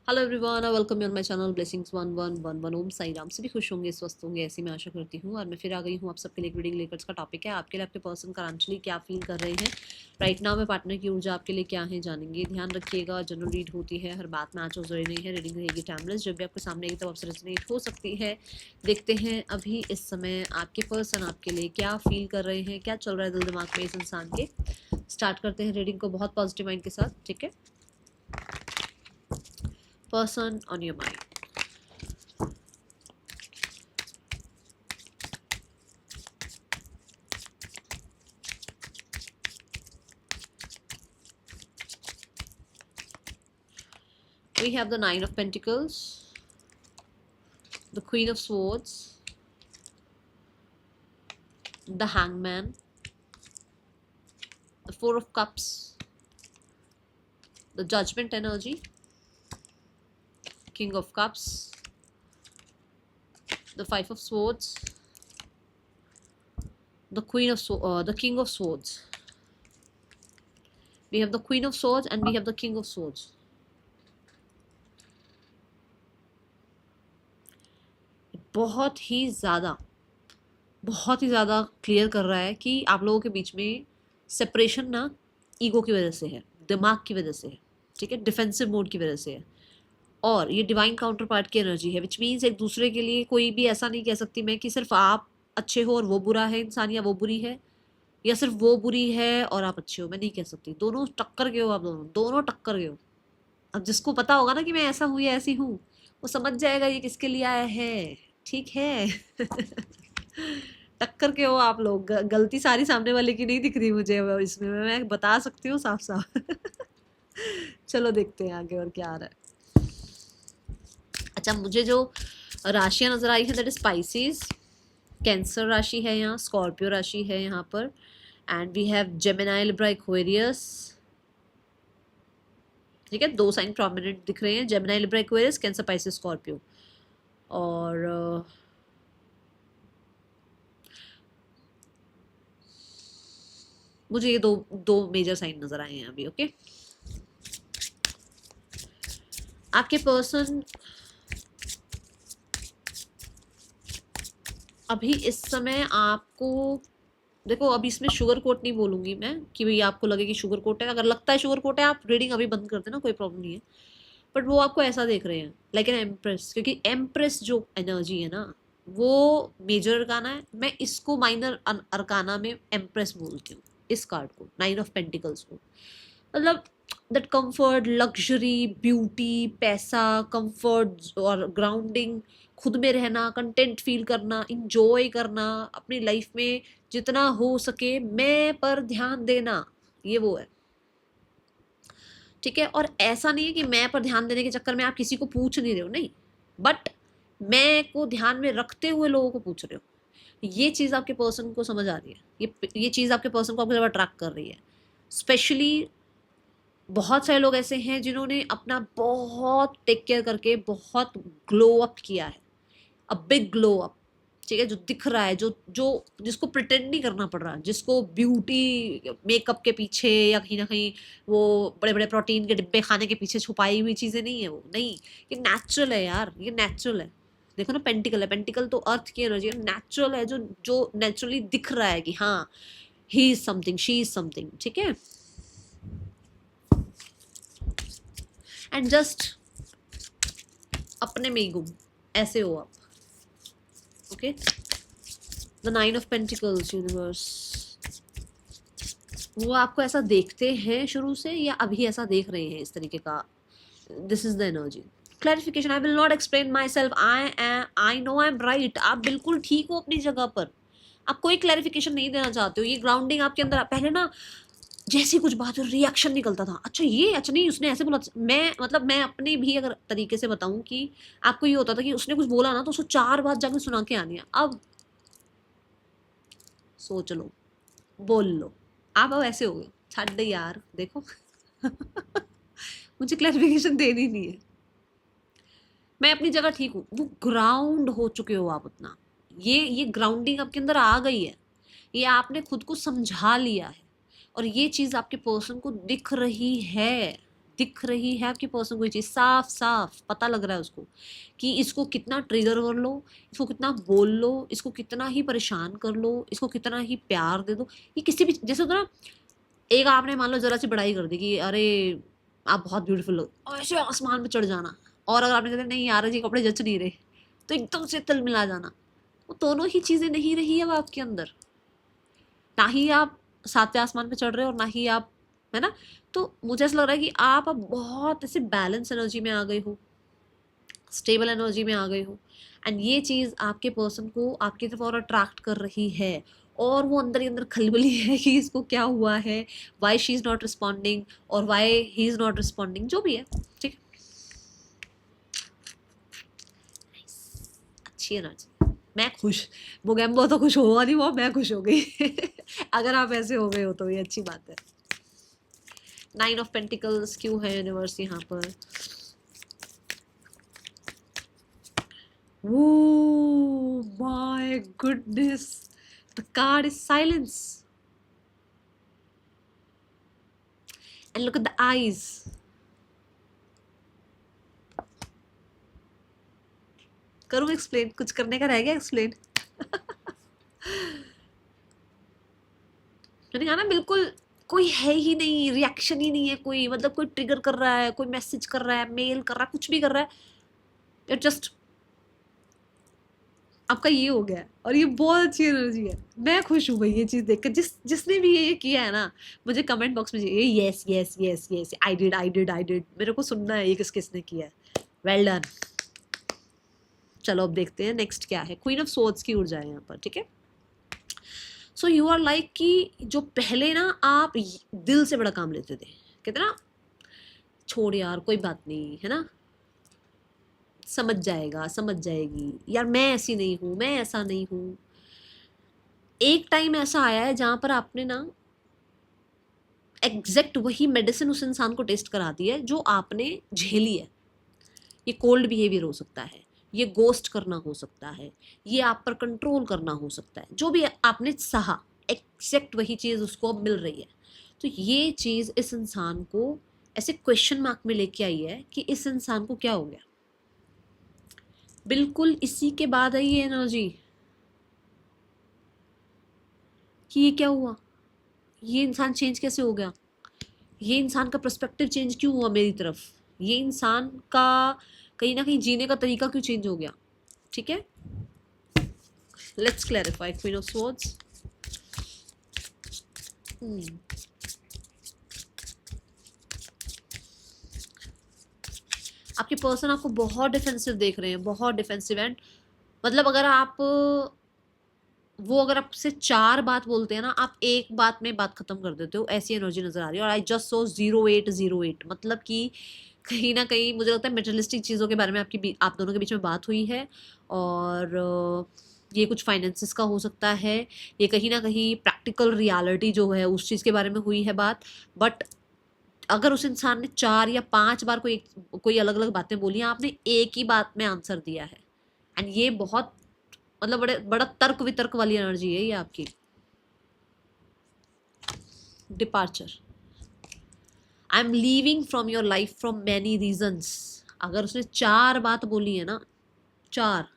Hello everyone, welcome you on my channel blessings 1111। ओम साई राम। सभी खुश होंगे, स्वस्थ होंगे, ऐसी मैं आशा करती हूँ। और मैं फिर आ गई हूँ आप सबके लिए एक रीडिंग लेकर। इसका टॉपिक है आपके लिए आपके पर्सन करंटली क्या फील कर रहे हैं राइट नाउ में। पार्टनर की ऊर्जा आपके लिए क्या है जानेंगे। ध्यान रखिएगा, जनरल रीड होती है, हर बात में आंचो जरूरी नहीं है। रीडिंग रहेगी टाइमलेस, जब भी आपके सामने की तब आपसे रेजोनेट हो सकती है। देखते हैं अभी इस समय आपके पर्सन आपके लिए क्या फील कर रहे हैं, क्या चल रहा है दिल दिमाग में इस इंसान के। स्टार्ट करते हैं रीडिंग को बहुत पॉजिटिव माइंड के साथ, ठीक है। Person on your mind. We have the Nine of Pentacles, the Queen of Swords, the Hangman, the Four of Cups, the Judgment energy, King of Cups, the Five of Swords, the King of Swords. We have the Queen of Swords and we have the King of Swords. बहुत ही ज़्यादा clear कर रहा है कि आप लोगों के बीच में सेपरेशन ना ईगो की वजह से है, दिमाग की वजह से है, ठीक है, डिफेंसिव मोड की वजह से है। और ये डिवाइन काउंटर पार्ट की एनर्जी है, विच मीन्स एक दूसरे के लिए कोई भी ऐसा नहीं कह सकती मैं कि सिर्फ आप अच्छे हो और वो बुरा है इंसान, या वो बुरी है, या सिर्फ वो बुरी है और आप अच्छे हो। मैं नहीं कह सकती, दोनों टक्कर के हो, आप दोनों टक्कर के हो। अब जिसको पता होगा ना कि मैं ऐसा हूँ या ऐसी हूँ, वो समझ जाएगा ये किसके लिए आया है, ठीक है। टक्कर के हो आप लोग। गलती सारी सामने वाले की नहीं दिख रही मुझे इसमें, मैं बता सकती हूँ साफ साफ। चलो देखते हैं आगे और क्या आ रहा है। अच्छा, मुझे जो राशियां नजर आई है दैट इज स्पाइसिस, कैंसर राशि है यहाँ, स्कॉर्पियो राशि है यहाँ पर, and we have Gemini, Libra, Aquarius. ठीक है, दो साइन प्रोमिनेंट दिख रहे हैं, Gemini, Libra, Aquarius, Cancer, Pisces, Scorpio. और मुझे ये दो दो मेजर साइन नजर आए हैं अभी। ओके, आपके पर्सन अभी इस समय आपको, देखो अभी इसमें शुगर कोट नहीं बोलूंगी मैं कि भाई आपको लगे कि शुगर कोट है। अगर लगता है शुगर कोट है, आप रीडिंग अभी बंद कर देना, कोई प्रॉब्लम नहीं है। बट वो आपको ऐसा देख रहे हैं लाइक एन एम्प्रेस, क्योंकि एम्प्रेस जो एनर्जी है ना वो मेजर अरकाना है। मैं इसको माइनर अरकाना में एम्प्रेस बोलती हूँ, इस कार्ड को, नाइन ऑफ पेंटिकल्स को। मतलब दैट कंफर्ट, लग्जरी, ब्यूटी, पैसा, कंफर्ट और ग्राउंडिंग, खुद में रहना, कंटेंट फील करना, इंजॉय करना अपनी लाइफ में, जितना हो सके मैं पर ध्यान देना, ये वो है। ठीक है, और ऐसा नहीं है कि मैं पर ध्यान देने के चक्कर में आप किसी को पूछ नहीं रहे हो, नहीं, बट मैं को ध्यान में रखते हुए लोगों को पूछ रहे हो। ये चीज़ आपके पर्सन को समझ आ रही है, ये चीज़ आपके पर्सन को आपकी तरफ अट्रैक्ट कर रही है। स्पेशली बहुत सारे लोग ऐसे हैं जिन्होंने अपना बहुत टेक केयर करके बहुत ग्लो अप किया है, अ बिग ग्लो अप। ठीक है, जो दिख रहा है, जो जो जिसको प्रिटेंड नहीं करना पड़ रहा, जिसको ब्यूटी मेकअप के पीछे या कहीं ना कहीं वो बड़े बड़े प्रोटीन के डिब्बे खाने के पीछे छुपाई हुई चीज़ें नहीं है, वो नहीं। ये नेचुरल है यार, ये नेचुरल है। देखो ना, पेंटिकल है, पेंटिकल तो अर्थ की एनर्जी है, नेचुरल है, जो जो नेचुरली दिख रहा है कि हाँ he is something, she is something. ठीक है, एंड जस्ट अपने में ही गुम, ऐसे हो आप। Okay, the nine of pentacles, universe, वो आपको ऐसा देखते हैं शुरू से या अभी ऐसा देख रहे हैं इस तरीके का? This is the energy. Clarification, I will not explain my self, I know I am right. आप बिल्कुल ठीक हो अपनी जगह पर, आप कोई क्लैरिफिकेशन नहीं देना चाहते हो। ये ग्राउंडिंग आपके अंदर, पहले ना जैसी कुछ बात हो रिएक्शन निकलता था, अच्छा ये, अच्छा नहीं उसने ऐसे बोला। मैं मतलब मैं अपने भी अगर तरीके से बताऊं कि आपको ये होता था कि उसने कुछ बोला ना तो उसको 4 बात जाके सुना के आनी है। अब सोच लो, बोल लो, आप अब ऐसे हो गए, छाड़ दे यार, देखो। मुझे क्लैरिफिकेशन देनी नहीं है, मैं अपनी जगह ठीक हूँ। वो ग्राउंड हो चुके हो आप उतना, ये ग्राउंडिंग आपके अंदर आ गई है, ये आपने खुद को समझा लिया है, और ये चीज़ आपके पर्सन को दिख रही है, दिख रही है आपकी पर्सन को ये चीज़, साफ साफ पता लग रहा है उसको कि इसको कितना ट्रिगर कर लो, इसको कितना बोल लो, इसको कितना ही परेशान कर लो, इसको कितना ही प्यार दे दो, ये किसी भी जैसे होता ना, एक आपने मान लो जरा सी बड़ाई कर दी कि अरे आप बहुत ब्यूटीफुल हो, और ऐसे आसमान पे चढ़ जाना, और अगर आपने कहते नहीं यार जी कपड़े जच नहीं रहे तो एकदम से तिल मिला जाना, वो दोनों ही चीज़ें नहीं रही अब आपके अंदर, ना ही आप सातवें आसमान पे चढ़ रहे हो और ना ही आप, है ना। तो मुझे ऐसा लग रहा है कि आप अब बहुत ऐसे बैलेंस एनर्जी में आ गए हो, स्टेबल एनर्जी में आ गए हो, एंड ये चीज़ आपके पर्सन को आपकी तरफ और अट्रैक्ट कर रही है, और वो अंदर ही अंदर खलबली है कि इसको क्या हुआ है, why she is not responding और why he is not responding, जो भी है, ठीक है। अच्छी एनर्जी, मैं खुश, मोगेम्बो तो खुश हुआ नहीं, वो मैं खुश हो गई अगर आप ऐसे हो गए हो तो ये अच्छी बात है। 9 ऑफ पेंटिकल्स क्यों है यूनिवर्स यहाँ पर? Oh my goodness. The card is silence. And look at the eyes. करूँ एक्सप्लेन? कुछ करने का रह गया एक्सप्लेन? मैंने कहा ना बिल्कुल कोई है ही नहीं, रिएक्शन ही नहीं है कोई, मतलब कोई ट्रिगर कर रहा है, कोई मैसेज कर रहा है, मेल कर रहा है, कुछ भी कर रहा है, इट जस्ट आपका ये हो गया, और ये बहुत अच्छी एनर्जी है। मैं खुश हूँ भाई ये चीज़ देखकर, जिसने भी ये किया है ना, मुझे कमेंट बॉक्स में ये yes yes yes yes I did I did I did, मेरे को सुनना है ये किसने किया है। Well done. चलो अब देखते हैं नेक्स्ट क्या है। क्वीन ऑफ सोर्ड्स की ऊर्जा है यहाँ पर, ठीक है। सो यू आर लाइक कि जो पहले ना आप दिल से बड़ा काम लेते थे, कहते ना छोड़ यार कोई बात नहीं, है ना, समझ जाएगा समझ जाएगी, यार मैं ऐसी नहीं हूँ, मैं ऐसा नहीं हूँ। एक टाइम ऐसा आया है जहाँ पर आपने ना एग्जैक्ट वही मेडिसिन उस इंसान को टेस्ट करा दी है जो आपने झेली है। ये कोल्ड बिहेवियर हो सकता है, ये गोस्ट करना हो सकता है, ये आप पर कंट्रोल करना हो सकता है, जो भी आपने सहा एग्जैक्ट वही चीज़ उसको अब मिल रही है। तो ये चीज़ इस इंसान को ऐसे क्वेश्चन मार्क में लेके आई है कि इस इंसान को क्या हो गया। बिल्कुल इसी के बाद आई ये एनर्जी कि ये क्या हुआ, ये इंसान चेंज कैसे हो गया, ये इंसान का पर्सपेक्टिव चेंज क्यों हुआ मेरी तरफ, ये इंसान का कहीं ना कहीं जीने का तरीका क्यों चेंज हो गया, ठीक है। Let's clarify queen of swords. आपके पर्सन आपको बहुत डिफेंसिव देख रहे हैं, बहुत डिफेंसिव, एंड मतलब अगर आप वो अगर आपसे 4 बात बोलते हैं ना, आप एक बात में बात खत्म कर देते हो, ऐसी एनर्जी नजर आ रही है। और आई जस्ट सो 0808, मतलब कि कहीं ना कहीं मुझे लगता है मेटेरियलिस्टिक चीज़ों के बारे में आप दोनों के बीच में बात हुई है, और ये कुछ फाइनेंसिस का हो सकता है, ये कहीं ना कहीं प्रैक्टिकल रियलिटी जो है उस चीज़ के बारे में हुई है बात। बट अगर उस इंसान ने 4 या 5 बार कोई अलग अलग बातें बोली हैं, आपने एक ही बात में आंसर दिया है, एंड ये बहुत मतलब बड़ा तर्क वितर्क वाली एनर्जी है ये आपकी। Departure, I am leaving from your life from many reasons. अगर उसने 4 बात बोली है ना, 4,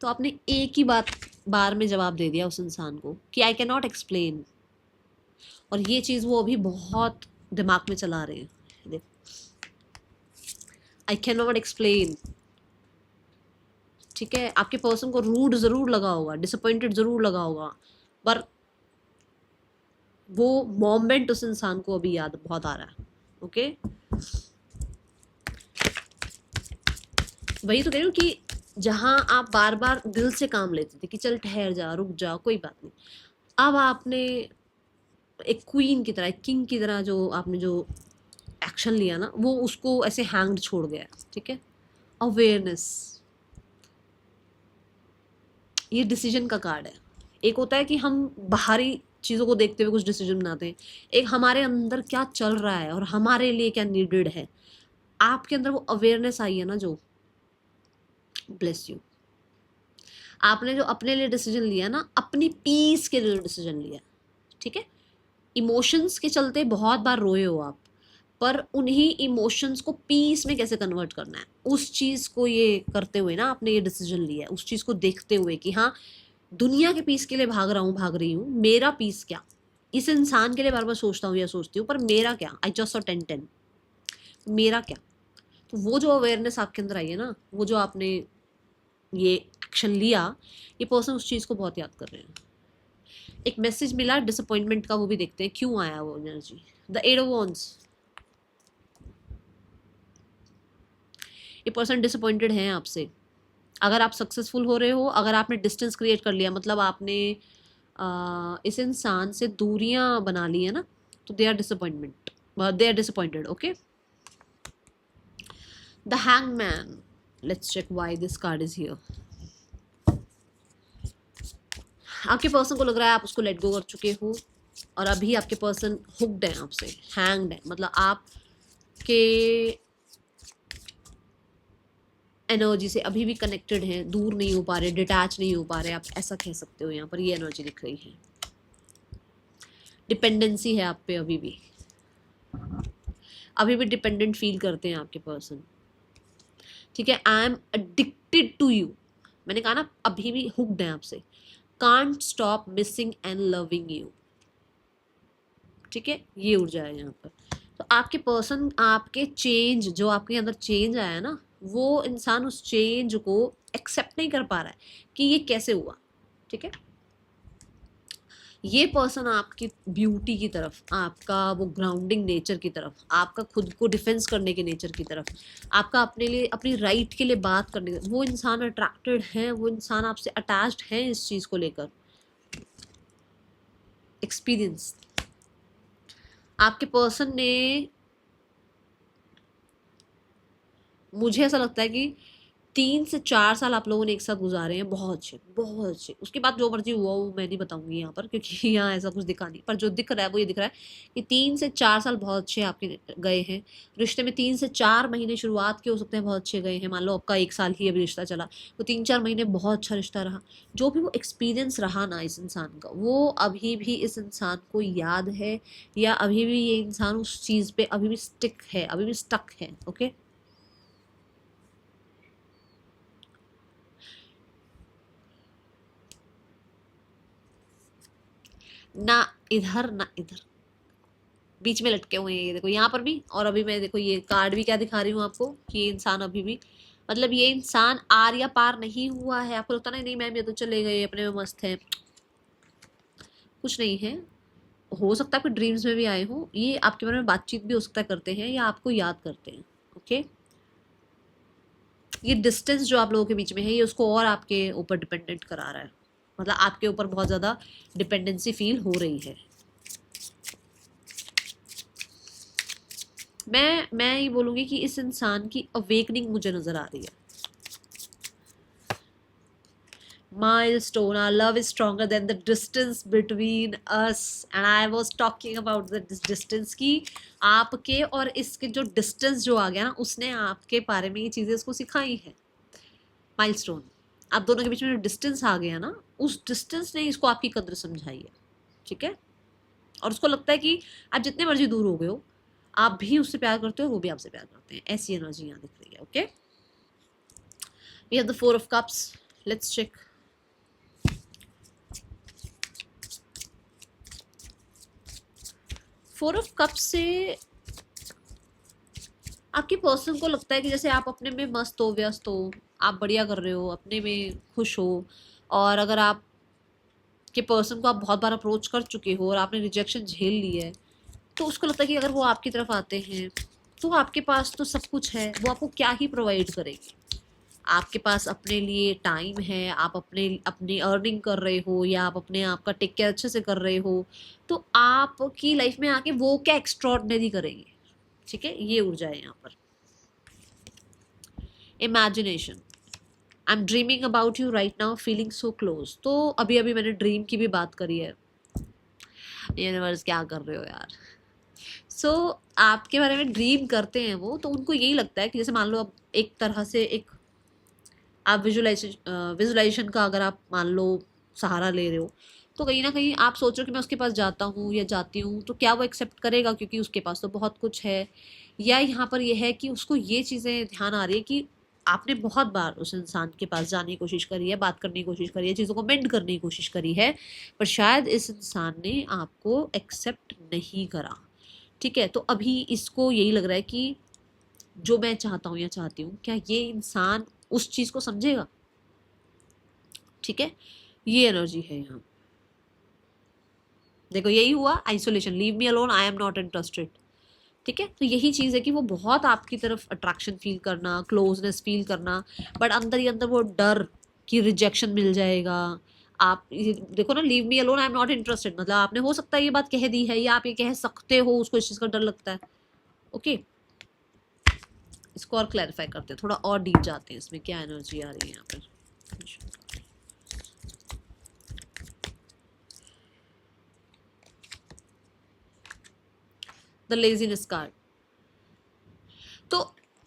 तो आपने एक ही बार में जवाब दे दिया उस इंसान को कि आई कैन नॉट एक्सप्लेन, और ये चीज़ वो अभी बहुत दिमाग में चला रहे हैं। देखो, आई कैन नॉट एक्सप्लेन, ठीक है। आपके पर्सन को रूड ज़रूर लगा होगा, डिसअपॉइंटेड ज़रूर लगा होगा, पर वो मोमेंट उस इंसान को अभी याद बहुत आ रहा है। ओके, वही तो कह रही हूँ कि जहाँ आप बार बार दिल से काम लेते थे कि चल ठहर जा, रुक जा, कोई बात नहीं, अब आपने एक क्वीन की तरह, एक किंग की तरह जो आपने जो एक्शन लिया ना, वो उसको ऐसे हैंग्ड छोड़ गया, ठीक है। अवेयरनेस, ये डिसीजन का कार्ड है। एक होता है कि हम बाहरी चीज़ों को देखते हुए कुछ डिसीजन बनाते हैं, एक हमारे अंदर क्या चल रहा है और हमारे लिए क्या नीडेड है। आपके अंदर वो अवेयरनेस आई है ना, जो ब्लेस यू, आपने जो अपने लिए डिसीजन लिया ना, अपनी पीस के लिए डिसीजन लिया, ठीक है। इमोशंस के चलते बहुत बार रोए हो आप, पर उन्हीं इमोशंस को पीस में कैसे कन्वर्ट करना है, उस चीज़ को ये करते हुए ना आपने ये डिसीजन लिया है, उस चीज़ को देखते हुए कि हाँ दुनिया के पीस के लिए भाग रहा हूँ, भाग रही हूँ, मेरा पीस क्या, इस इंसान के लिए बार बार सोचता हूँ या सोचती हूँ, पर मेरा क्या, आई जस्ट सॉ 10-10, मेरा क्या। तो वो जो अवेयरनेस आपके अंदर आई है ना, वो जो आपने ये एक्शन लिया, ये पर्सन उस चीज़ को बहुत याद कर रहे हैं। एक मैसेज मिला डिसअपॉइंटमेंट का, वो भी देखते हैं क्यों आया वो एनर्जी। द 8 ऑफ वॉन्ड्स, ये पर्सन डिसअपॉइंटेड है आपसे। अगर आप सक्सेसफुल हो रहे हो, अगर आपने डिस्टेंस क्रिएट कर लिया, मतलब आपने इस इंसान से दूरियां बना ली है ना, तो they are disappointed. Okay, the hangman, let's check why this card is here. आपके पर्सन को लग रहा है आप उसको लेट गो कर चुके हो और अभी आपके पर्सन हुक्ड है आपसे, हैंग्ड है, मतलब आपके एनर्जी से अभी भी कनेक्टेड हैं, दूर नहीं हो पा रहे, डिटैच नहीं हो पा रहे, आप ऐसा कह सकते हो। यहाँ पर ये एनर्जी दिख रही है, डिपेंडेंसी है आप पे, अभी भी डिपेंडेंट फील करते हैं आपके पर्सन। ठीक है, I am addicted to you, मैंने कहा ना अभी भी हुक्ड है आपसे, can't stop missing and loving you. ठीक है, ये ऊर्जा है यहाँ पर। तो आपके पर्सन आपके चेंज, जो आपके अंदर चेंज आया ना, वो इंसान उस चेंज को एक्सेप्ट नहीं कर पा रहा है कि ये कैसे हुआ। ठीक है, ये पर्सन आपकी ब्यूटी की तरफ, आपका वो ग्राउंडिंग नेचर की तरफ, आपका खुद को डिफेंस करने के नेचर की तरफ, आपका अपने लिए अपनी राइट के लिए बात करने, वो इंसान अट्रैक्टेड है, वो इंसान आपसे अटैच्ड है इस चीज़ को लेकर। एक्सपीरियंस, आपके पर्सन ने, मुझे ऐसा लगता है कि 3 से 4 साल आप लोगों ने एक साथ गुजारे हैं, बहुत अच्छे, बहुत अच्छे। उसके बाद जो मर्जी हुआ वो मैं नहीं बताऊंगी यहाँ पर, क्योंकि यहाँ ऐसा कुछ दिखा नहीं, पर जो दिख रहा है वो ये दिख रहा है कि 3 से 4 साल बहुत अच्छे आपके गए हैं रिश्ते में। 3 से 4 महीने शुरुआत के हो सकते हैं बहुत अच्छे गए हैं, मान लो आपका 1 साल ही अभी रिश्ता चला, तो 3-4 महीने बहुत अच्छा रिश्ता रहा। जो भी वो एक्सपीरियंस रहा ना इस इंसान का, वो अभी भी इस इंसान को याद है, या अभी भी ये इंसान उस चीज़ पे अभी भी स्टिक है, अभी भी स्टक है। ओके, ना इधर ना इधर, बीच में लटके हुए हैं ये देखो, यहाँ पर भी, और अभी मैं देखो ये कार्ड भी क्या दिखा रही हूँ आपको कि ये इंसान अभी भी, मतलब ये इंसान आर या पार नहीं हुआ है। आपको लगता नहीं मैम ये तो चले गए अपने में मस्त है, कुछ नहीं है। हो सकता है आपके ड्रीम्स में भी आए हो, ये आपके बारे में बातचीत भी हो सकता है करते हैं, या आपको याद करते हैं। ओके, ये डिस्टेंस जो आप लोगों के बीच में है, ये उसको और आपके ऊपर डिपेंडेंट करा रहा है, मतलब आपके ऊपर बहुत ज़्यादा डिपेंडेंसी फील हो रही है। मैं ये बोलूँगी कि इस इंसान की अवेकनिंग मुझे नज़र आ रही है। Milestone, our love is stronger than the distance between us, and I was talking about this distance की, आपके और इसके जो डिस्टेंस जो आ गया ना, उसने आपके बारे में ये चीज़ें उसको सिखाई है। माइलस्टोन, आप दोनों के बीच में जो डिस्टेंस आ गया ना, उस डिस्टेंस ने इसको आपकी कद्र समझाई है। ठीक है, और उसको लगता है कि आप जितने मर्जी दूर हो गए हो, आप भी उससे प्यार करते हो, वो भी आपसे प्यार करते हैं, ऐसी एनर्जी यहाँ दिख रही है। Okay, we have the 4 of cups, let's check. Four of cups से आपके पर्सन को लगता है कि जैसे आप अपने में मस्त हो, व्यस्त हो, आप बढ़िया कर रहे हो, अपने में खुश हो, और अगर आप के पर्सन को आप बहुत बार अप्रोच कर चुके हो और आपने रिजेक्शन झेल ली है, तो उसको लगता है कि अगर वो आपकी तरफ आते हैं तो आपके पास तो सब कुछ है, वो आपको क्या ही प्रोवाइड करेंगे। आपके पास अपने लिए टाइम है, आप अपनी अर्निंग कर रहे हो, या आप अपने आप का टेक केयर अच्छे से कर रहे हो, तो आपकी लाइफ में आके वो क्या एक्स्ट्रॉर्डिनरी करेंगे। ठीक है, ये ऊर्जा है यहाँ पर। Imagination, I am dreaming about you right now, feeling so close. तो अभी अभी मैंने ड्रीम की भी बात करी है। यूनिवर्स क्या कर रहे हो यार। सो आपके बारे में ड्रीम करते हैं वो, तो उनको यही लगता है कि जैसे मान लो अब एक तरह से एक आप विजुलाइजेशन का अगर आप मान लो सहारा ले रहे हो, तो कहीं ना कहीं आप सोच रहे हो कि मैं उसके पास जाता हूँ या जाती हूँ तो क्या वो एक्सेप्ट करेगा, क्योंकि उसके पास तो बहुत कुछ है। या यहाँ पर यह है कि उसको ये चीज़ें ध्यान आ रही है कि आपने बहुत बार उस इंसान के पास जाने की कोशिश करी है, बात करने की कोशिश करी है, चीज़ों को मेंड करने की कोशिश करी है, पर शायद इस इंसान ने आपको एक्सेप्ट नहीं करा। ठीक है, तो अभी इसको यही लग रहा है कि जो मैं चाहता हूँ या चाहती हूँ, क्या ये इंसान उस चीज़ को समझेगा। ठीक है, ये एनर्जी है यहाँ। देखो यही हुआ, isolation, leave me alone, I am not interested. ठीक है, तो यही चीज़ है कि वो बहुत आपकी तरफ अट्रैक्शन फील करना, क्लोजनेस फील करना, बट अंदर ही अंदर वो डर कि रिजेक्शन मिल जाएगा। आप देखो ना, leave me alone, I am not interested, मतलब आपने हो सकता है ये बात कह दी है या आप ये कह सकते हो, उसको इस चीज़ का डर लगता है। ओके, इसको और क्लैरिफाई करते हैं, थोड़ा और डीप जाते हैं इसमें क्या एनर्जी आ रही है यहाँ पर। The laziness card. तो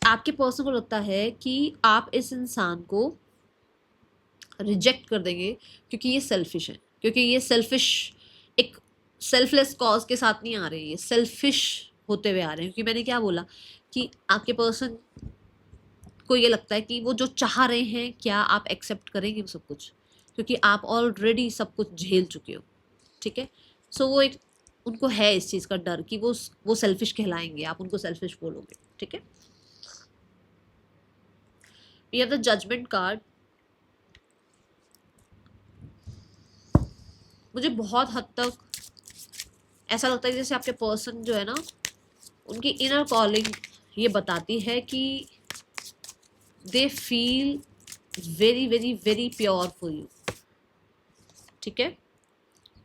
आपके पर्सन को लगता है कि आप इस इंसान को रिजेक्ट कर देंगे क्योंकि ये सेल्फिश है, क्योंकि ये सेल्फिश एक सेल्फलेस कॉज के साथ नहीं आ रहे हैं, ये सेल्फिश होते हुए आ रहे हैं। क्योंकि मैंने क्या बोला कि आपके पर्सन को ये लगता है कि वो जो चाह रहे हैं क्या आप एक्सेप्ट करेंगे सब कुछ, क्योंकि आप ऑलरेडी सब कुछ झेल चुके हो। ठीक है, सो वो एक उनको है इस चीज़ का डर कि वो सेल्फिश कहलाएंगे, आप उनको सेल्फिश बोलोगे। ठीक है, we have the judgement card. मुझे बहुत हद तक ऐसा लगता है जैसे आपके पर्सन जो है ना, उनकी इनर कॉलिंग ये बताती है कि they feel very very very pure for you. ठीक है,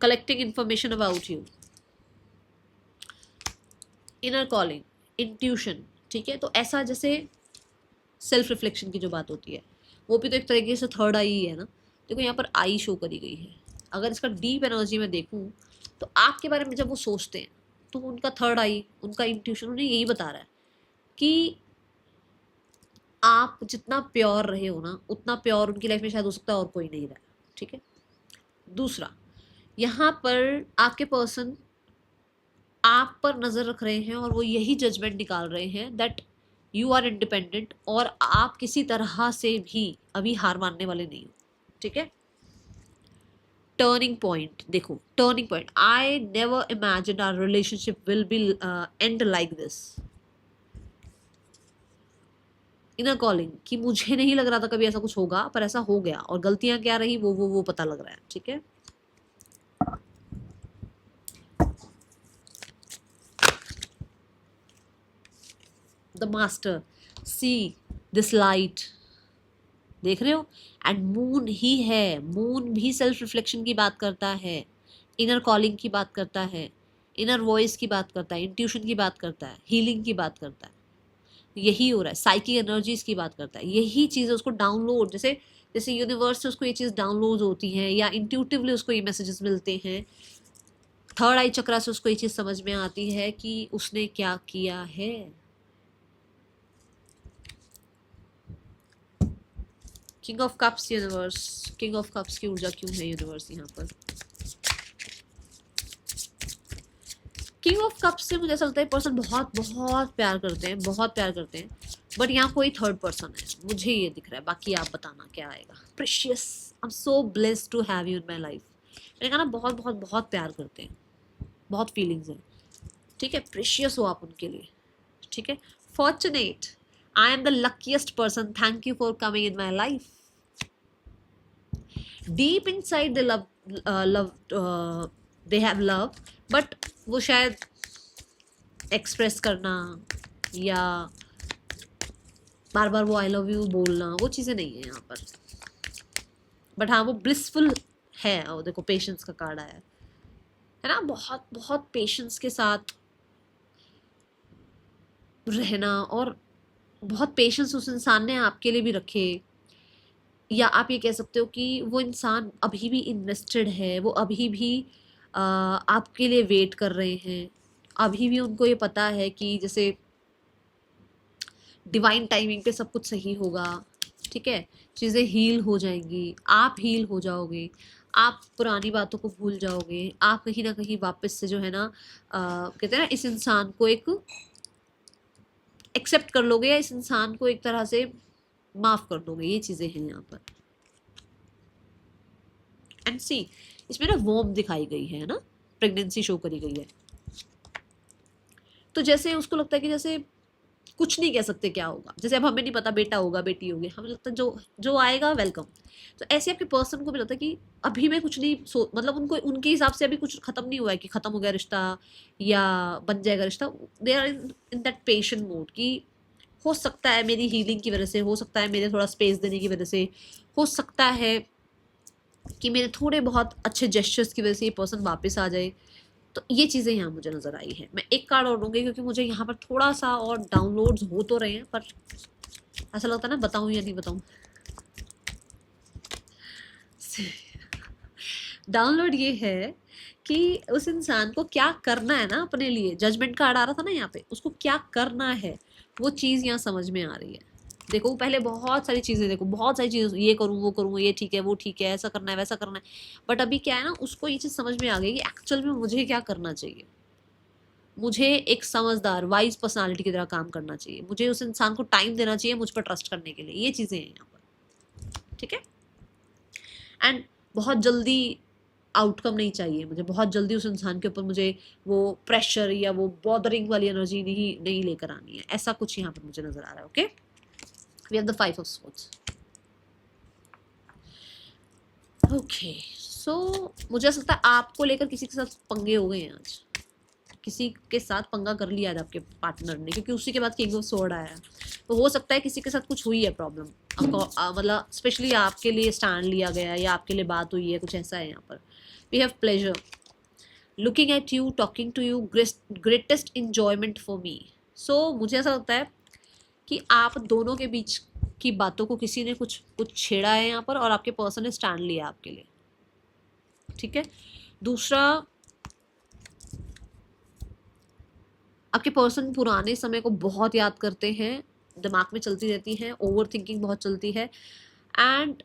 collecting information about you, inner calling, intuition. ठीक है, तो ऐसा जैसे सेल्फ रिफ्लेक्शन की जो बात होती है, वो भी तो एक तरीके से थर्ड आई है ना। देखो यहाँ पर आई शो करी गई है, अगर इसका डीप एनर्जी में देखूँ तो आपके बारे में जब वो सोचते हैं तो उनका थर्ड आई, उनका इंट्यूशन उन्हें यही बता रहा है कि आप जितना प्योर रहे हो ना, उतना प्योर उनकी लाइफ में शायद हो सकता है और कोई नहीं रहा। ठीक है, दूसरा, यहाँ पर आपके पर्सन आप पर नज़र रख रहे हैं और वो यही जजमेंट निकाल रहे हैं दैट यू आर इंडिपेंडेंट और आप किसी तरह से भी अभी हार मानने वाले नहीं हो। ठीक है, टर्निंग पॉइंट देखो, turning point, I never imagine our relationship will be end like this. Inner calling कि मुझे नहीं लग रहा था कभी ऐसा कुछ होगा, पर ऐसा हो गया, और गलतियां क्या रही वो पता लग रहा है। ठीक है, the master, see this light, देख रहे हो, एंड मून ही है, मून भी सेल्फ रिफ्लेक्शन की बात करता है, इनर कॉलिंग की बात करता है, इनर वॉइस की बात करता है, इंट्यूशन की बात करता है, हीलिंग की बात करता है। यही हो रहा है, साइकिक एनर्जीज की बात करता है, यही चीज़ उसको डाउनलोड, जैसे जैसे यूनिवर्स से उसको ये चीज़ डाउनलोड होती है या इंट्यूटिवली उसको ये मैसेजेस मिलते हैं, थर्ड आई चक्रा से उसको ये चीज़ समझ में आती है कि उसने क्या किया है। King of cups universe, king of cups की ऊर्जा क्यों है यूनिवर्स यहाँ पर। किंग ऑफ कप्स से मुझे ऐसा लगता है पर्सन बहुत बहुत प्यार करते हैं, बहुत प्यार करते हैं, बट यहाँ कोई थर्ड पर्सन है, मुझे ये दिख रहा है, बाकी आप बताना क्या आएगा। Precious, I am so blessed to have you in my life. मैंने कहा ना, बहुत बहुत बहुत प्यार करते हैं, बहुत फीलिंग्स हैं। ठीक है, प्रेशियस हो आप उनके लिए। ठीक है, fortunate, I am the luckiest person, thank you for coming in my life. Deep inside they love, they have love, but वो शायद एक्सप्रेस करना या बार बार वो आई लव यू बोलना, वो चीज़ें नहीं है यहाँ पर। बट हाँ, वो ब्लिसफुल है। और देखो पेशेंस का कार्ड आया है ना, बहुत बहुत पेशेंस के साथ रहना, और बहुत पेशेंस उस इंसान ने आपके लिए भी रखे, या आप ये कह सकते हो कि वो इंसान अभी भी इन्वेस्टेड है, वो अभी भी आपके लिए वेट कर रहे हैं, अभी भी उनको ये पता है कि जैसे डिवाइन टाइमिंग पे सब कुछ सही होगा। ठीक है, चीज़ें हील हो जाएंगी, आप हील हो जाओगे, आप पुरानी बातों को भूल जाओगे, आप कहीं ना कहीं वापस से जो है ना कहते हैं ना, इस इंसान को एक एक्सेप्ट कर लोगे, या इस इंसान को एक तरह से माफ कर दोगे। ये चीजें हैं यहाँ पर। एंड सी, इसमें ना वॉर्म दिखाई गई है ना, प्रेगनेंसी शो करी गई है। तो जैसे उसको लगता है कि जैसे कुछ नहीं कह सकते क्या होगा, जैसे अब हमें नहीं पता बेटा होगा बेटी होगी, हमें लगता है जो जो आएगा वेलकम। तो ऐसे आपके पर्सन को भी लगता है कि अभी मैं कुछ नहीं मतलब उनको उनके हिसाब से अभी कुछ खत्म नहीं हुआ है कि खत्म हो गया रिश्ता या बन जाएगा रिश्ता। They are in that patient mode कि हो सकता है मेरी हीलिंग की वजह से, हो सकता है मेरे थोड़ा स्पेस देने की वजह से, हो सकता है कि मेरे थोड़े बहुत अच्छे जेस्चर्स की वजह से ये पर्सन वापस आ जाए। तो ये चीज़ें यहाँ मुझे नज़र आई है। मैं एक कार्ड और लूँगी क्योंकि मुझे यहाँ पर थोड़ा सा और डाउनलोड्स हो तो रहे हैं, पर ऐसा लगता है ना बताऊँ या नहीं बताऊँ। डाउनलोड ये है कि उस इंसान को क्या करना है ना अपने लिए। जजमेंट कार्ड आ रहा था ना यहाँ पे, उसको क्या करना है वो चीज़ यहाँ समझ में आ रही है। देखो पहले बहुत सारी चीज़ें, देखो बहुत सारी चीज़ें, ये करूँ वो करूँ, ये ठीक है वो ठीक है, ऐसा करना है वैसा करना है। बट अभी क्या है ना, उसको ये चीज़ समझ में आ गई कि एक्चुअल में मुझे क्या करना चाहिए। मुझे एक समझदार वाइज पर्सनालिटी की तरह काम करना चाहिए, मुझे उस इंसान को टाइम देना चाहिए मुझ पर ट्रस्ट करने के लिए। ये चीज़ें हैं यहाँ पर, ठीक है। एंड बहुत जल्दी आउटकम नहीं चाहिए मुझे, बहुत जल्दी उस इंसान के ऊपर मुझे वो प्रेशर या वो बॉदरिंग वाली एनर्जी नहीं नहीं लेकर आनी है। ऐसा कुछ यहाँ पर मुझे नजर आ रहा है। Okay, we have the 5 of swords. Okay, so मुझे ऐसा लगता है आपको लेकर किसी के साथ पंगे हो गए हैं आज, किसी के साथ पंगा कर लिया है आपके पार्टनर ने, क्योंकि उसी के बाद किंग ऑफ स्वॉर्ड आया है। तो हो सकता है किसी के साथ कुछ हुई है प्रॉब्लम, मतलब स्पेशली आपके लिए स्टैंड लिया गया है या आपके लिए बात हुई है, कुछ ऐसा है यहाँ पर। We have pleasure, looking at you, talking to you, greatest enjoyment for me. So मुझे ऐसा लगता है कि आप दोनों के बीच की बातों को किसी ने कुछ कुछ छेड़ा है यहाँ पर, और आपके पर्सन ने स्टैंड लिया आपके लिए, ठीक है। दूसरा, आपके पर्सन पुराने समय को बहुत याद करते हैं, दिमाग में चलती रहती हैं, ओवर थिंकिंग बहुत चलती है। एंड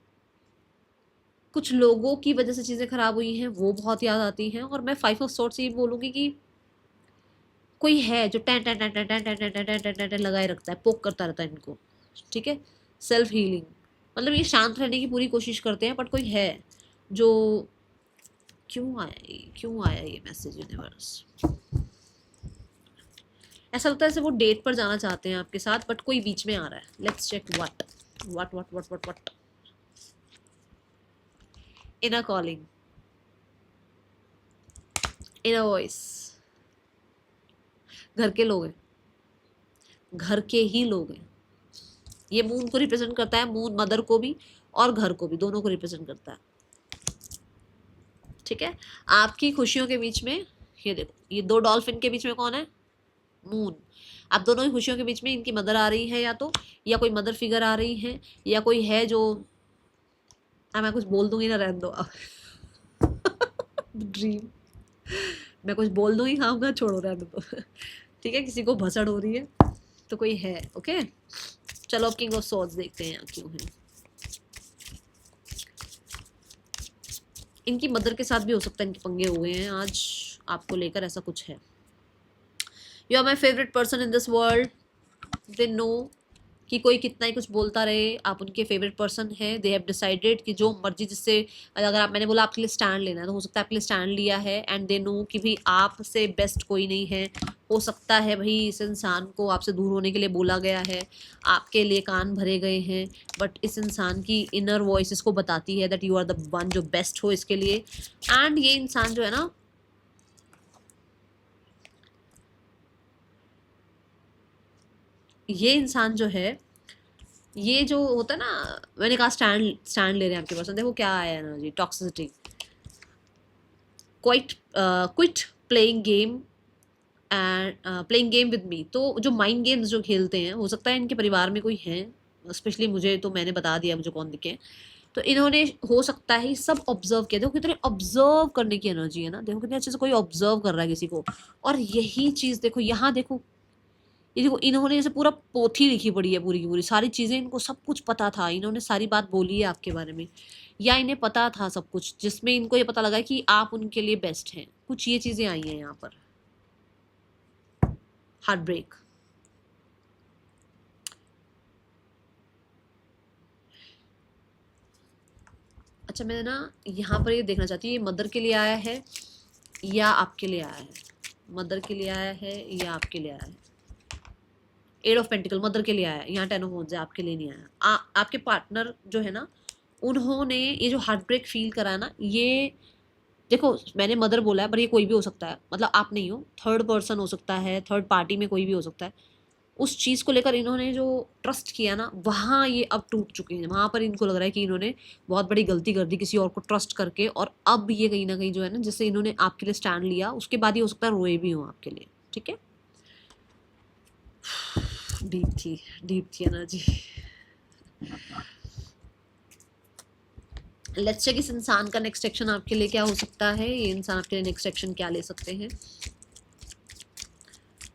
कुछ लोगों की वजह से चीज़ें खराब हुई हैं वो बहुत याद आती हैं। और मैं 5 ऑफ स्वॉर्ड्स से ये बोलूँगी कि कोई है जो time time time time time time time time time time time time लगाए रखता है, पोक करता रहता है इनको, ठीक है। सेल्फ हीलिंग, मतलब ये शांत रहने की पूरी कोशिश करते हैं, बट कोई है जो, क्यों आया ये मैसेज यूनिवर्स। ऐसा लगता है जैसे वो डेट पर जाना चाहते हैं आपके साथ, बट कोई बीच में आ रहा है। Let's check what what what what what what inner calling, inner voice. घर के लोग हैं, घर के ही लोग हैं। ये मून को रिप्रेजेंट करता है, मून मदर को भी और घर को भी, दोनों को रिप्रेजेंट करता है, ठीक है। आपकी खुशियों के बीच में, ये देखो ये 2 डॉल्फिन के बीच में कौन है, मून। आप दोनों की खुशियों के बीच में इनकी मदर आ रही है, या तो या कोई मदर फिगर आ रही है, या कोई है जो, मैं कुछ बोल दूंगी ना, रहने दो ड्रीम, मैं कुछ बोल दूंगी, खाऊंगा, छोड़ो रहने दो ठीक है। किसी को भसड़ हो रही है तो कोई है। ओके, चलो अब किंग ऑफ स्वॉर्ड्स देखते हैं क्यों है। इनकी मदर के साथ भी हो सकता है इनके पंगे हो गए हैं आज आपको लेकर, ऐसा कुछ है। You are my favourite person in this world. They know कि कोई कितना ही कुछ बोलता रहे, आप उनके फेवरेट पर्सन है। दे हैव डिसाइडेड कि जो मर्जी, जिससे अगर आप, मैंने बोला आपके लिए स्टैंड लेना है, तो हो सकता है आपके लिए स्टैंड लिया है। एंड दे नो कि भाई आपसे बेस्ट कोई नहीं है। हो सकता है भाई इस इंसान को आपसे दूर होने के लिए बोला गया है, आपके लिए कान भरे गए हैं, बट इस इंसान की इनर वॉइस इसको बताती है that you are the one जो बेस्ट हो इसके लिए। एंड ये इंसान जो है ना, ये इंसान जो है, ये जो होता है ना, मैंने कहा स्टैंड स्टैंड ले रहे हैं आपके पास। देखो क्या आया है ना ji, toxicity, quit playing game and playing game with me. तो जो माइंड गेम्स जो खेलते हैं, हो सकता है इनके परिवार में कोई है, स्पेशली मुझे तो मैंने बता दिया मुझे कौन दिखे। तो इन्होंने हो सकता है सब ऑब्जर्व किया। देखो कितने ऑब्जर्व करने की एनर्जी है ना, देखो कितने अच्छे से कोई ऑब्जर्व कर रहा है किसी को। और यही चीज़ देखो यहाँ, देखो ये देखो, इन्होंने जैसे पूरा पोथी लिखी पड़ी है पूरी की पूरी, सारी चीज़ें इनको सब कुछ पता था, इन्होंने सारी बात बोली है आपके बारे में, या इन्हें पता था सब कुछ, जिसमें इनको ये पता लगा कि आप उनके लिए बेस्ट हैं। कुछ ये चीज़ें आई हैं यहाँ पर। Heart break. अच्छा, मैं ना यहाँ पर ये देखना चाहती हूँ, ये मदर के लिए आया है या आपके लिए आया है? मदर के लिए आया है या आपके लिए आया है? 8 ऑफ पेंटिकल मदर के लिए आया है, यहाँ 10 ऑफ वांड्स है, आपके लिए नहीं आया। आपके पार्टनर जो है ना, उन्होंने ये जो हार्ट ब्रेक फील करा है ना, ये देखो मैंने मदर बोला है पर ये कोई भी हो सकता है, मतलब आप नहीं हो, थर्ड पर्सन हो सकता है, थर्ड पार्टी में कोई भी हो सकता है। उस चीज़ को लेकर इन्होंने जो ट्रस्ट किया ना, वहाँ ये अब टूट चुके हैं। वहाँ पर इनको लग रहा है कि इन्होंने बहुत बड़ी गलती कर दी किसी और को ट्रस्ट करके, और अब ये कहीं ना कहीं जो है ना, जिससे इन्होंने आपके लिए स्टैंड लिया, उसके बाद ये हो सकता है रोए भी हों आपके लिए। ठीक है, डीप थी एनर्जी। लेट्स चेक इस इंसान का नेक्स्ट एक्शन आपके लिए क्या हो सकता है। ये इंसान आपके लिए नेक्स्ट एक्शन क्या ले सकते हैं।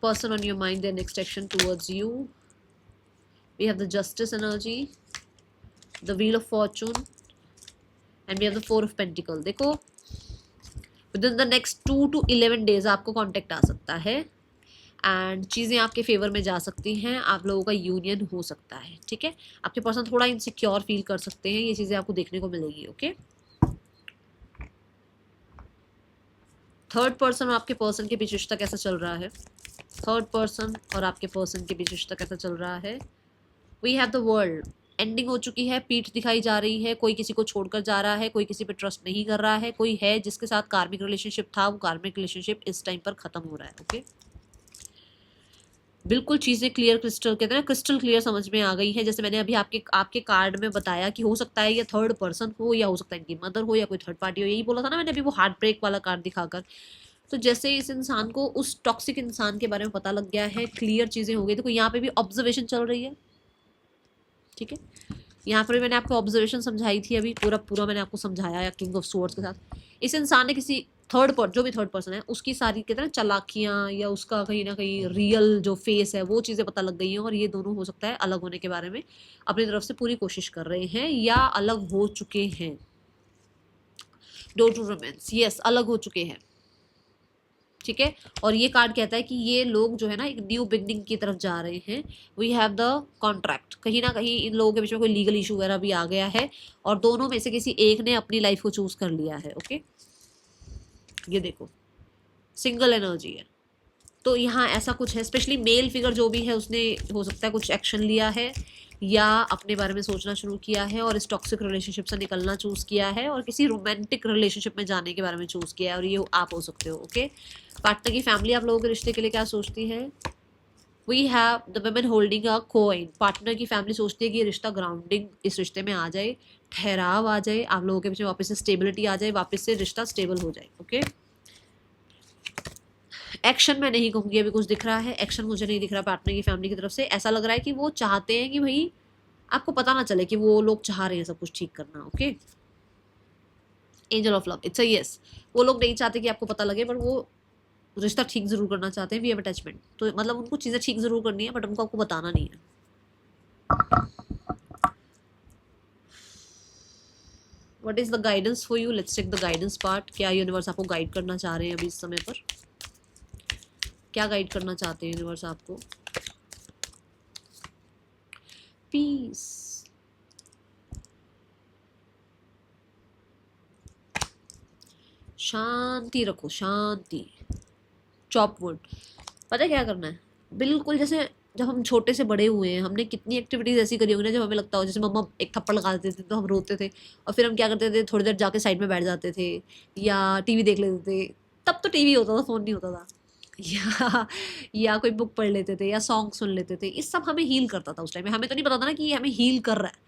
Person on your mind, their next action towards you. We have the Justice energy, the Wheel of Fortune, and we have the 4 of Pentacles. देखो, within the next 2 to 11 days आपको contact आ सकता है and चीज़ें आपके favour में जा सकती हैं, आप लोगों का यूनियन हो सकता है। ठीक है, आपके पर्सन थोड़ा इनसिक्योर फील कर सकते हैं, ये चीज़ें आपको देखने को मिलेगी। ओके, थर्ड पर्सन और आपके पर्सन के बीच रिश्ता कैसा चल रहा है? थर्ड पर्सन और आपके पर्सन के बीच रिश्ता कैसा चल रहा है? We have the world. Ending हो चुकी है, पीठ दिखाई जा रही है, कोई किसी को छोड़कर जा रहा है, कोई किसी पे ट्रस्ट नहीं कर रहा है, कोई है जिसके साथ कार्मिक रिलेशनशिप था, वो कार्मिक रिलेशनशिप इस टाइम पर खत्म हो रहा है। ओके, बिल्कुल चीज़ें क्लियर, क्रिस्टल कहते हैं ना, क्रिस्टल क्लियर समझ में आ गई है। जैसे मैंने अभी आपके कार्ड में बताया कि हो सकता है ये थर्ड पर्सन हो, या हो सकता है इनकी मदर हो, या कोई थर्ड पार्टी हो, यही बोला था ना मैंने अभी वो हार्ट ब्रेक वाला कार्ड दिखाकर। तो जैसे इस इंसान को उस टॉक्सिक इंसान के बारे में पता लग गया है, क्लियर चीज़ें हो गई। देखो यहाँ पे भी ऑब्जर्वेशन चल रही है। ठीक है, यहाँ पर भी मैंने आपको ऑब्जर्वेशन समझाई थी, अभी पूरा मैंने आपको समझाया है किंग ऑफ स्वॉर्ड्स के साथ। इस इंसान ने किसी जो भी थर्ड पर्सन है, उसकी सारी कहते हैं चालाकियाँ, या उसका कहीं ना कहीं रियल जो फेस है, वो चीज़ें पता लग गई हैं, और ये दोनों हो सकता है अलग होने के बारे में अपनी तरफ से पूरी कोशिश कर रहे हैं, या अलग हो चुके हैं। डोर टू रोमांस, यस, अलग हो चुके हैं। ठीक है, और ये कार्ड कहता है कि ये लोग जो है ना एक न्यू बिगनिंग की तरफ जा रहे हैं। वी हैव द कॉन्ट्रैक्ट, कहीं ना कहीं इन लोगों के बीच में कोई लीगल इशू वगैरह भी आ गया है, और दोनों में से किसी एक ने अपनी लाइफ को चूज कर लिया है। ओके, ये देखो सिंगल एनर्जी है, तो यहाँ ऐसा कुछ है, स्पेशली मेल फिगर जो भी है उसने हो सकता है कुछ एक्शन लिया है, या अपने बारे में सोचना शुरू किया है, और इस टॉक्सिक रिलेशनशिप से निकलना चूज किया है, और किसी रोमांटिक रिलेशनशिप में जाने के बारे में चूज किया है, और ये आप हो सकते हो। ओके, पार्टनर की फैमिली आप लोगों के रिश्ते के लिए क्या सोचती है? We have the women holding a coin. Partner की फैमिली सोचती है कि ये रिश्ता ग्राउंडिंग, इस रिश्ते में आ जाए, ठहराव आ जाए, आप लोगों के बीच में वापस से स्टेबिलिटी आ जाए, वापस से रिश्ता स्टेबल हो जाए। ओके, एक्शन मैं नहीं कहूँगी अभी कुछ दिख रहा है, एक्शन मुझे नहीं दिख रहा पार्टनर की फैमिली की तरफ से। ऐसा लग रहा है कि वो चाहते हैं कि भाई आपको पता ना चले कि वो लोग चाह रहे हैं सब कुछ ठीक करना। Okay, angel of love, it's a yes. वो लोग नहीं चाहते कि आपको पता लगे, पर वो रिश्ता ठीक जरूर करना चाहते हैं। वी हैव अटैचमेंट, तो मतलब उनको चीज़ें ठीक जरूर करनी है, बट उनको आपको बताना नहीं है। What is the guidance for you? Let's check the guidance part. क्या यूनिवर्स आपको गाइड करना चाह रहे हैं अभी इस समय पर? क्या गाइड करना चाहते हैं यूनिवर्स आपको? पीस, शांति रखो, शांति। चॉप वुड, पता है क्या करना है? बिल्कुल जैसे जब हम छोटे से बड़े हुए हैं, हमने कितनी एक्टिविटीज ऐसी करी होंगी ना, जब हमें लगता हो, जैसे मम्मा एक थप्पड़ लगा देते थे तो हम रोते थे, और फिर हम क्या करते थे, थोड़ी देर जाके साइड में बैठ जाते थे, या टीवी देख लेते थे। तब तो टीवी होता था, फोन नहीं होता था। या कोई बुक पढ़ लेते थे, या सॉन्ग सुन लेते थे। इस सब हमें हील करता था उस टाइम में, हमें तो नहीं पता था ना कि ये हमें हील कर रहा है।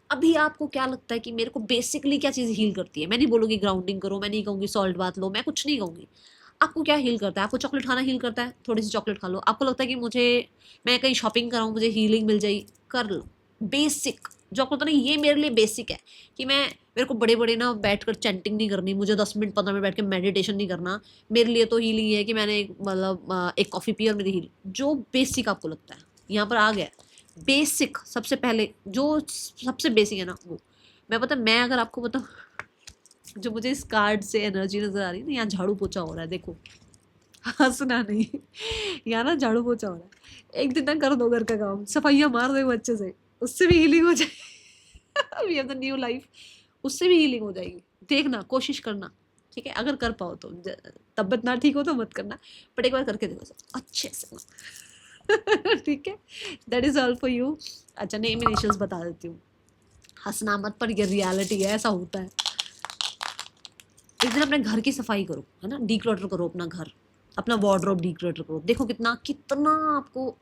अभी आपको क्या लगता है कि मेरे को बेसिकली क्या चीज़ हील करती है? मैं नहीं बोलूँगी ग्राउंडिंग करो, मैं नहीं कहूँगी सॉल्ट बात लो, मैं कुछ नहीं कहूँगी। आपको क्या हील करता है? आपको चॉकलेट खाना हील करता है? थोड़ी सी चॉकलेट खा लो। आपको लगता है कि मैं कहीं शॉपिंग कराऊँ, मुझे हीलिंग मिल जाए, कर लो। बेसिक जो आपको होता है ना ये मेरे लिए बेसिक है कि मेरे को बड़े बड़े ना बैठ कर चैंटिंग नहीं करनी, मुझे 10 मिनट 15 मिनट बैठ के मेडिटेशन नहीं करना, मेरे लिए तो हीलिंग है कि मैंने मतलब एक कॉफ़ी पी और मेरी हील, जो बेसिक आपको लगता है यहाँ पर आ गया। बेसिक सबसे पहले जो सबसे बेसिक है ना वो मैं पता, मैं अगर आपको बताऊँ जो मुझे इस कार्ड से एनर्जी नजर आ रही है ना, यहाँ झाड़ू पोछा हो रहा है देखो, हंसना नहीं, यहाँ ना झाड़ू पोछा हो रहा है, एक दिन ना कर दो घर का काम, सफाइयाँ मार दो अच्छे से, उससे भी हीलिंग हो जाएगी। We have the new life, उससे भी हीलिंग हो जाएगी, देखना कोशिश करना, ठीक है, अगर कर पाओ तो, तबीयत ना ठीक हो तो मत करना, बट एक बार करके देखो अच्छे से ना। ठीक है, that is all for you. अच्छा नेम इनिशियल्स बता देती हूँ, हंसना मत, पर ये रियलिटी है, ऐसा होता है। एक दिन अपने घर की सफाई करो, है ना, डीक्लटर करो अपना घर, अपना वार्डरोब डीक्लटर करो, देखो कितना कितना आपको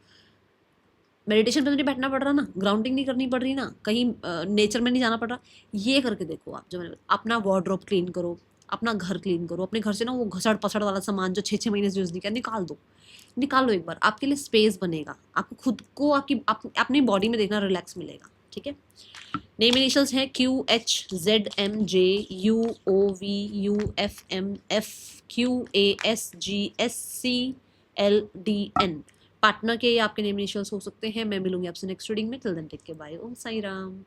मेडिटेशन पे तो नहीं बैठना पड़ रहा ना, ग्राउंडिंग नहीं करनी पड़ रही ना, कहीं नेचर में नहीं जाना पड़ रहा, ये करके देखो आप, जो मैंने अपना वार्डरोब क्लीन करो, अपना घर क्लीन करो, अपने घर से ना वो घसड़ पसड़ वाला सामान जो 6 6 महीने से यूज़ नहीं किया निकाल दो, निकालो एक बार, आपके लिए स्पेस बनेगा, आपको खुद को अपनी बॉडी में देखना रिलैक्स मिलेगा, ठीक है। नेम इनिशियल्स हैं QHZMJUOVUFMFQASGSCLDN। पार्टनर के आपके नेम इनिशियल्स हो सकते हैं। मैं मिलूंगी आपसे नेक्स्ट रीडिंग में, till then take care, bye, Om Sai Ram.